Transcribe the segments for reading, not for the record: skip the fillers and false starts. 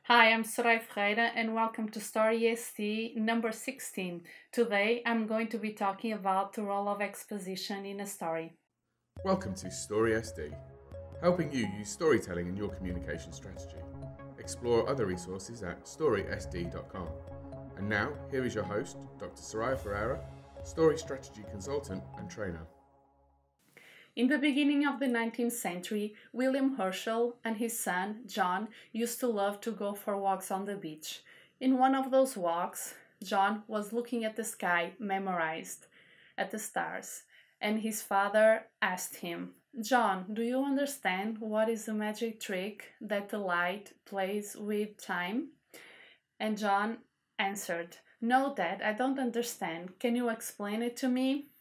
Hi, I'm Soraya Ferreira and welcome to Story ST number 16. Today I'm going to be talking about the role of exposition in a story. Welcome to Story SD, helping you use storytelling in your communication strategy. Explore other resources at storysd.com. And now, here is your host, Dr. Soraya Ferreira, story strategy consultant and trainer. In the beginning of the 19th century, William Herschel and his son, John, used to love to go for walks on the beach. In one of those walks, John was looking at the sky, memorized, at the stars, and his father asked him, "John, do you understand what is the magic trick that the light plays with time?" And John answered, "No, Dad, I don't understand. Can you explain it to me?"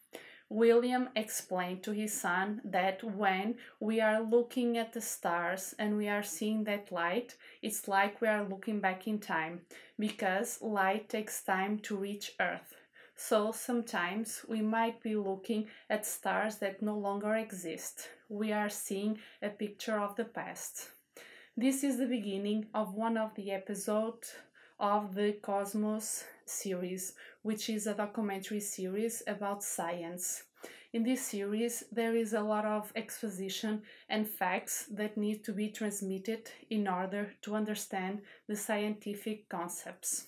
William explained to his son that when we are looking at the stars and we are seeing that light, it's like we are looking back in time, because light takes time to reach Earth. So sometimes we might be looking at stars that no longer exist. We are seeing a picture of the past. This is the beginning of one of the episodes of the Cosmos series, which is a documentary series about science. In this series, there is a lot of exposition and facts that need to be transmitted in order to understand the scientific concepts.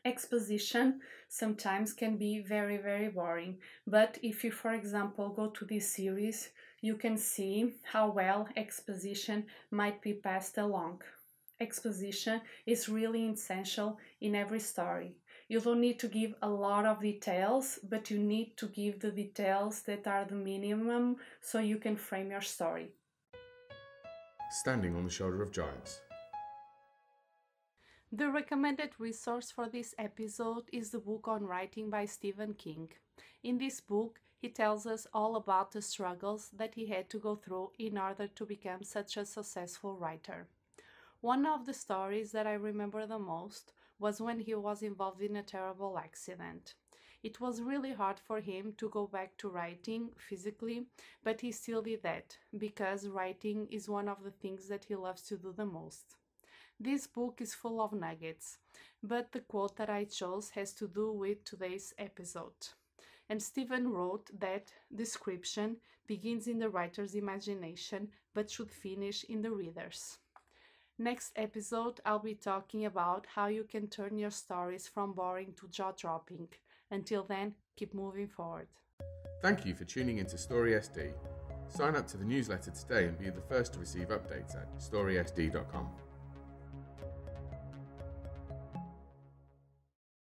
Exposition sometimes can be very, very boring, but if you, for example, go to this series, you can see how well exposition might be passed along. Exposition is really essential in every story. You don't need to give a lot of details, but you need to give the details that are the minimum so you can frame your story. Standing on the Shoulder of Giants. The recommended resource for this episode is the book on writing by Stephen King. In this book, he tells us all about the struggles that he had to go through in order to become such a successful writer. One of the stories that I remember the most was when he was involved in a terrible accident. It was really hard for him to go back to writing physically, but he still did that, because writing is one of the things that he loves to do the most. This book is full of nuggets, but the quote that I chose has to do with today's episode. And Stephen wrote that description begins in the writer's imagination, but should finish in the reader's. Next episode, I'll be talking about how you can turn your stories from boring to jaw-dropping. Until then, keep moving forward. Thank you for tuning into Story SD. Sign up to the newsletter today and be the first to receive updates at storysd.com.